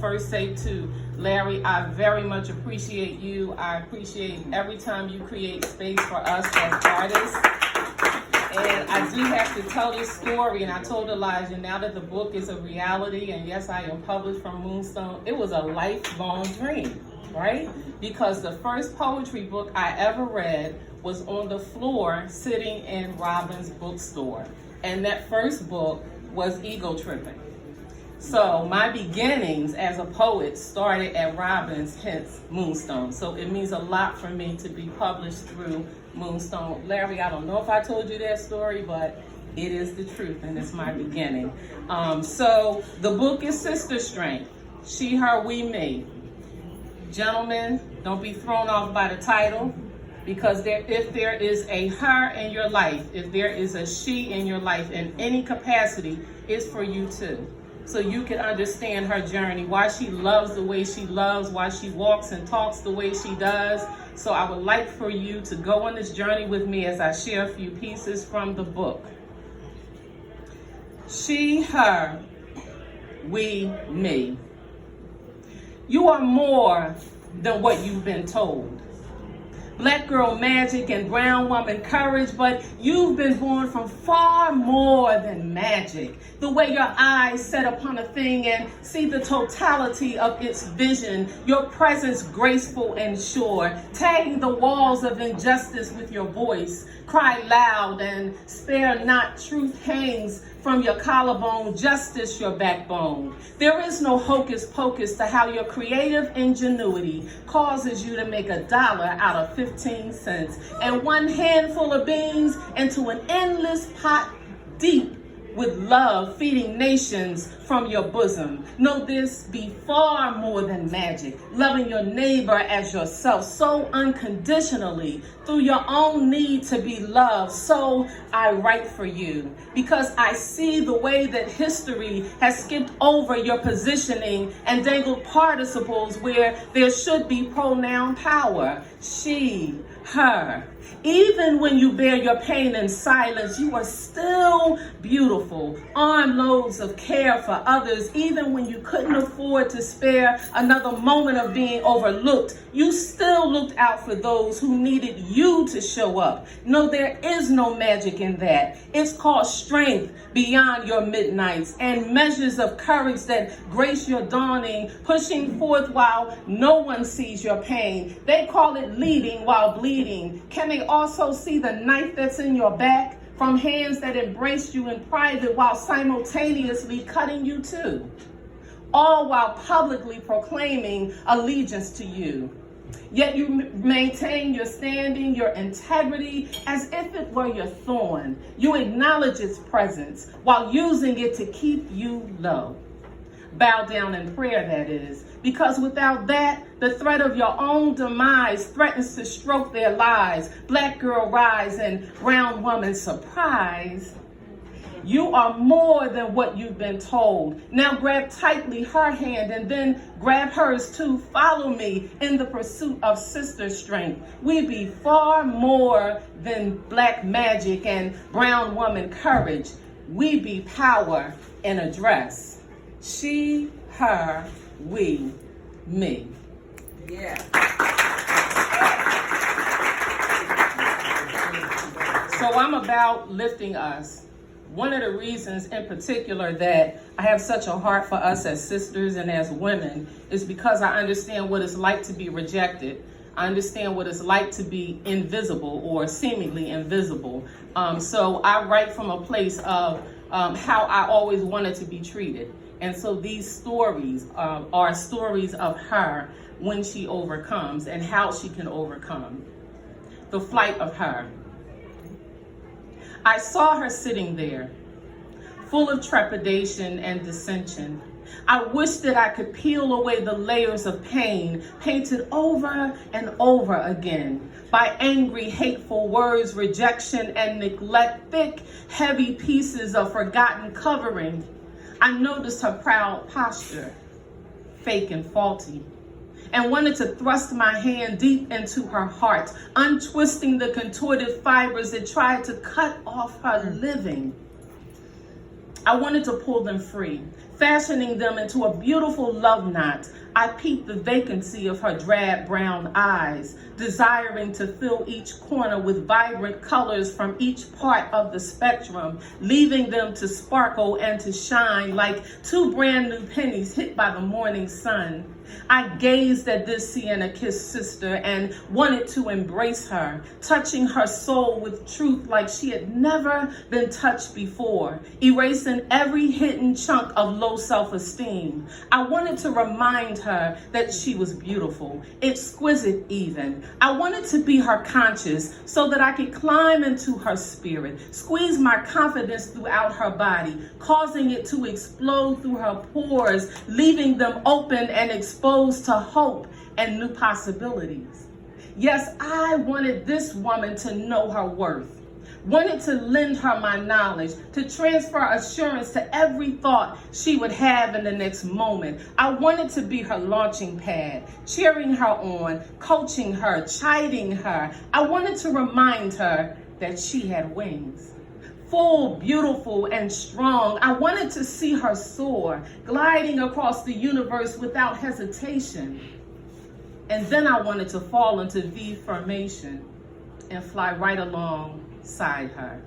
first say to Larry, I very much appreciate you. I appreciate every time you create space for us as artists. And I do have to tell this story, and I told Elijah, now that the book is a reality, and yes, I am published from Moonstone, it was a lifelong dream, right? Because the first poetry book I ever read was on the floor sitting in Robin's bookstore. And that first book was Ego Tripping. So my beginnings as a poet started at Robin's, hence Moonstone. So it means a lot for me to be published through Moonstone. Larry, I don't know if I told you that story, but it is the truth, and it's my beginning. So the book is Sister Strength, She, Her, We, Me. Gentlemen, don't be thrown off by the title, because if there is a her in your life, if there is a she in your life in any capacity, it's for you too. So you can understand her journey, why she loves the way she loves, why she walks and talks the way she does. So I would like for you to go on this journey with me as I share a few pieces from the book. She, her, we, me. You are more than what you've been told. Black girl magic and brown woman courage, but you've been born from far more than magic. The way your eyes set upon a thing and see the totality of its vision, your presence graceful and sure, tagging the walls of injustice with your voice. Cry loud and spare not, truth hangs from your collarbone, justice your backbone. There is no hocus pocus to how your creative ingenuity causes you to make $1 out of 15 cents and one handful of beans into an endless pot deep with love feeding nations from your bosom. Know this be far more than magic, loving your neighbor as yourself so unconditionally through your own need to be loved. So I write for you because I see the way that history has skipped over your positioning and dangled participles where there should be pronoun power. She, her. Even when you bear your pain in silence, you are still beautiful. Armloads of care for others, even when you couldn't afford to spare another moment of being overlooked, you still looked out for those who needed you to show up. No, there is no magic in that. It's called strength beyond your midnights and measures of courage that grace your dawning, pushing forth while no one sees your pain. They call it leading while bleeding. Can they also see the knife that's in your back from hands that embraced you in private while simultaneously cutting you too? All while publicly proclaiming allegiance to you. Yet you maintain your standing, your integrity, as if it were your thorn. You acknowledge its presence while using it to keep you low. Bow down in prayer, that is, because without that, the threat of your own demise threatens to stroke their lives. Black girl rise and brown woman surprise. You are more than what you've been told. Now grab tightly her hand and then grab hers too. Follow me in the pursuit of sister strength. We be far more than black magic and brown woman courage. We be power in a dress. She, her, we, me. Yeah. So I'm about lifting us. One of the reasons in particular that I have such a heart for us as sisters and as women is because I understand what it's like to be rejected. I understand what it's like to be invisible or seemingly invisible. So I write from a place of how I always wanted to be treated. And so these stories are stories of her when she overcomes and how she can overcome. The flight of her. I saw her sitting there, full of trepidation and dissension. I wish that I could peel away the layers of pain, painted over and over again by angry, hateful words, rejection, and neglect, thick, heavy pieces of forgotten covering. I noticed her proud posture, fake and faulty, and wanted to thrust my hand deep into her heart, untwisting the contorted fibers that tried to cut off her living. I wanted to pull them free, Fashioning them into a beautiful love knot, I peeped the vacancy of her drab brown eyes, desiring to fill each corner with vibrant colors from each part of the spectrum, leaving them to sparkle and to shine like two brand new pennies hit by the morning sun. I gazed at this sienna-kissed sister and wanted to embrace her, touching her soul with truth like she had never been touched before, erasing every hidden chunk of low self-esteem. I wanted to remind her that she was beautiful, exquisite even. I wanted to be her conscience so that I could climb into her spirit, squeeze my confidence throughout her body, causing it to explode through her pores, leaving them open and exposed to hope and new possibilities. Yes, I wanted this woman to know her worth, wanted to lend her my knowledge, to transfer assurance to every thought she would have in the next moment. I wanted to be her launching pad, cheering her on, coaching her, chiding her. I wanted to remind her that she had wings. Full, beautiful, and strong, I wanted to see her soar, gliding across the universe without hesitation. And then I wanted to fall into V formation and fly right alongside her.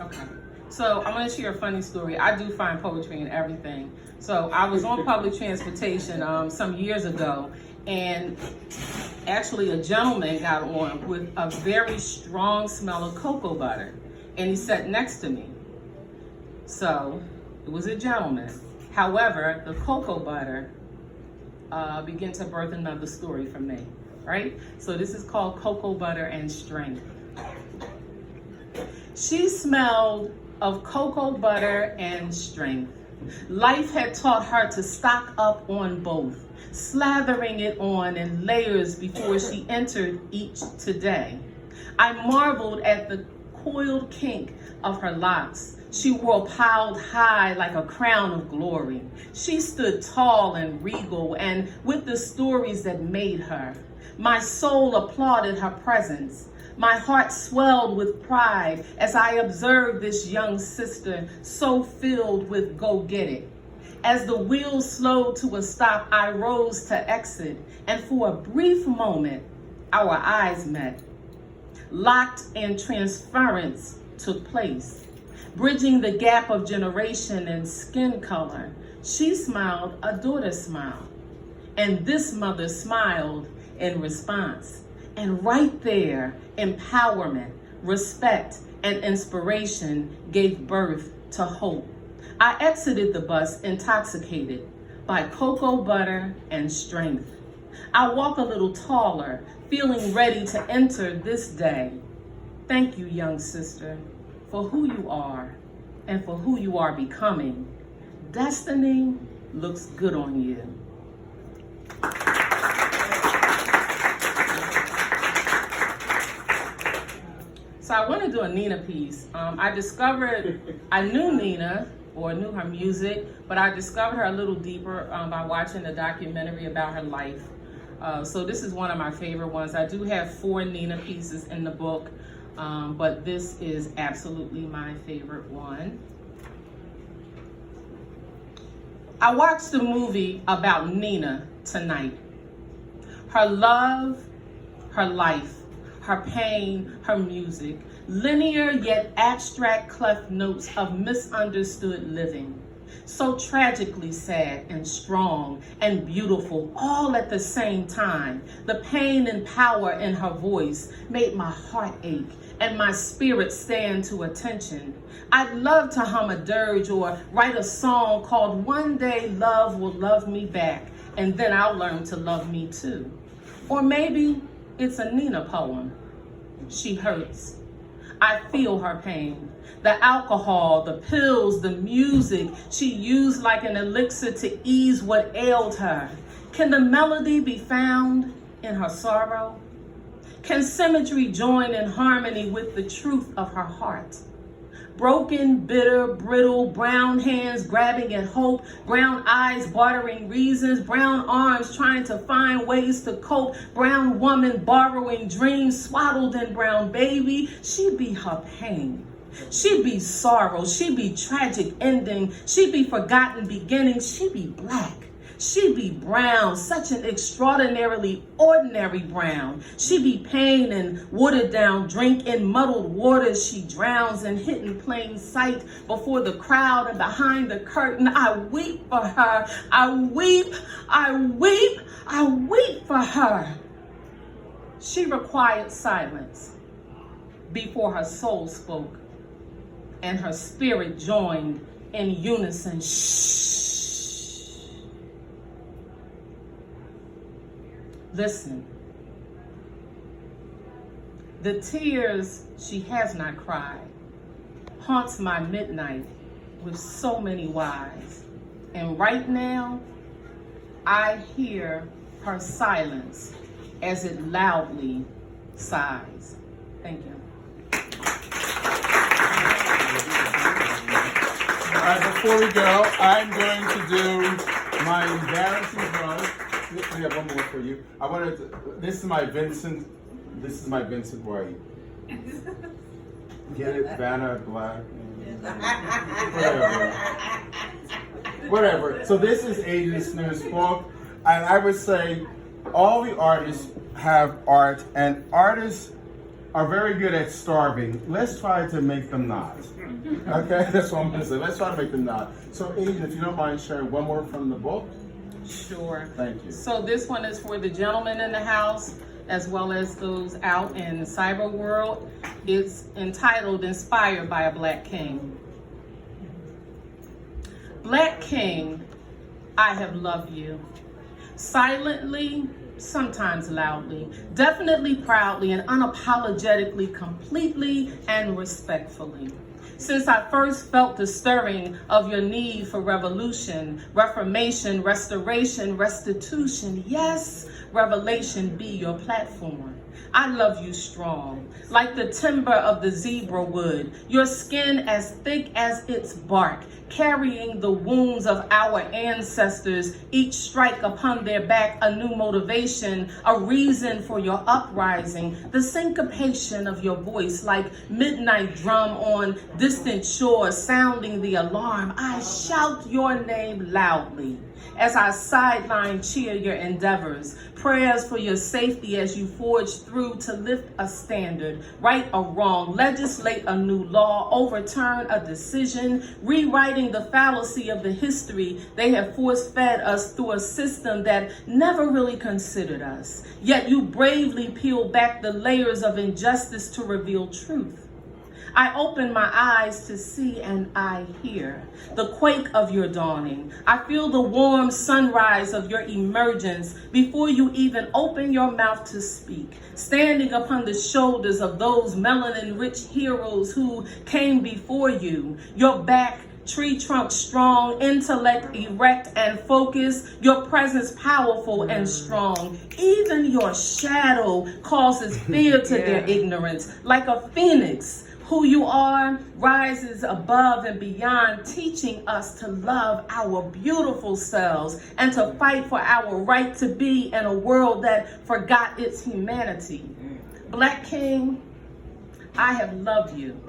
Okay. So I'm going to share a funny story. I do find poetry in everything. So I was on public transportation some years ago, and actually a gentleman got on with a very strong smell of cocoa butter, and he sat next to me. So it was a gentleman. However, the cocoa butter began to birth another story for me, right? So this is called Cocoa Butter and Strength. She smelled of cocoa butter and strength. Life had taught her to stock up on both, slathering it on in layers before she entered each today. I marveled at the coiled kink of her locks. She wore piled high like a crown of glory. She stood tall and regal and with the stories that made her. My soul applauded her presence. My heart swelled with pride as I observed this young sister so filled with go get it. As the wheels slowed to a stop, I rose to exit, and for a brief moment, our eyes met. Locked and transference took place. Bridging the gap of generation and skin color, she smiled a daughter smile, and this mother smiled in response. And right there, empowerment, respect, and inspiration gave birth to hope. I exited the bus intoxicated by cocoa butter and strength. I walk a little taller, feeling ready to enter this day. Thank you, young sister, for who you are and for who you are becoming. Destiny looks good on you. So I want to do a Nina piece. I knew Nina, or knew her music, but I discovered her a little deeper by watching a documentary about her life. So this is one of my favorite ones. I do have 4 Nina pieces in the book, but this is absolutely my favorite one. I watched the movie about Nina tonight. Her love, her life, her pain, her music, linear yet abstract cleft notes of misunderstood living. So tragically sad and strong and beautiful all at the same time. The pain and power in her voice made my heart ache and my spirit stand to attention. I'd love to hum a dirge or write a song called One Day Love Will Love Me Back, and then I'll learn to love me too. Or maybe it's a Nina poem. She hurts. I feel her pain. The alcohol, the pills, the music she used like an elixir to ease what ailed her. Can the melody be found in her sorrow? Can symmetry join in harmony with the truth of her heart? Broken, bitter, brittle, brown hands grabbing at hope, brown eyes bartering reasons, brown arms trying to find ways to cope, brown woman borrowing dreams swaddled in brown baby. She be her pain. She be sorrow. She be tragic ending. She be forgotten beginning. She be black. She be brown, such an extraordinarily ordinary brown. She be pain and watered down drink in muddled waters. She drowns and hid in plain sight before the crowd and behind the curtain. I weep for her. I weep, I weep, I weep for her. She required silence before her soul spoke and her spirit joined in unison. Shh. Listen, the tears she has not cried haunts my midnight with so many whys. And right now, I hear her silence as it loudly sighs. Thank you. All right, before we go, I'm going to do my embarrassing pause. We have one more for you. I wanted to, this is my Vincent White. Get it? Vanna Black. Whatever. So this is Adrian Snoo's book, and I would say all the artists have art, and artists are very good at starving. Let's try to make them not. Okay, that's what I'm going to say. Let's try to make them not. So Adrian, if you don't mind sharing one more from the book. Sure. Thank you. So this one is for the gentlemen in the house, as well as those out in the cyber world. It's entitled Inspired by a Black King. Black King, I have loved you. Silently, sometimes loudly, definitely proudly and unapologetically, completely and respectfully. Since I first felt the stirring of your need for revolution, reformation, restoration, restitution, yes, revelation be your platform. I love you strong, like the timber of the zebra wood, your skin as thick as its bark, carrying the wounds of our ancestors, each strike upon their back a new motivation, a reason for your uprising, the syncopation of your voice like midnight drum on distant shores sounding the alarm. I shout your name loudly as I sideline cheer your endeavors, prayers for your safety as you forge through to lift a standard, right or wrong, legislate a new law, overturn a decision, rewriting the fallacy of the history they have force-fed us through a system that never really considered us. Yet you bravely peel back the layers of injustice to reveal truth. I open my eyes to see and I hear the quake of your dawning. I feel the warm sunrise of your emergence before you even open your mouth to speak, standing upon the shoulders of those melanin-rich heroes who came before you. Your back, tree trunk strong, intellect erect and focused, your presence powerful and strong. Even your shadow causes fear to their ignorance, like a phoenix. Who you are rises above and beyond, teaching us to love our beautiful selves and to fight for our right to be in a world that forgot its humanity. Black King, I have loved you.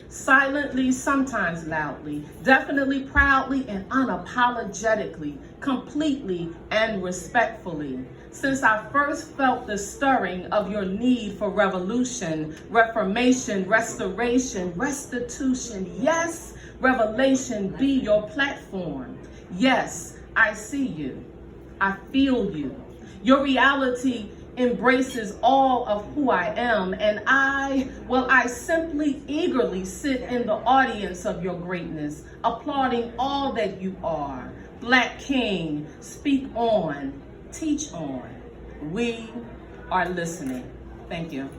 Silently, sometimes loudly, definitely proudly and unapologetically, completely and respectfully. Since I first felt the stirring of your need for revolution, reformation, restoration, restitution, yes, revelation be your platform. Yes, I see you. I feel you. Your reality embraces all of who I am, and I simply eagerly sit in the audience of your greatness, applauding all that you are. Black King, speak on, teach on. We are listening. Thank you.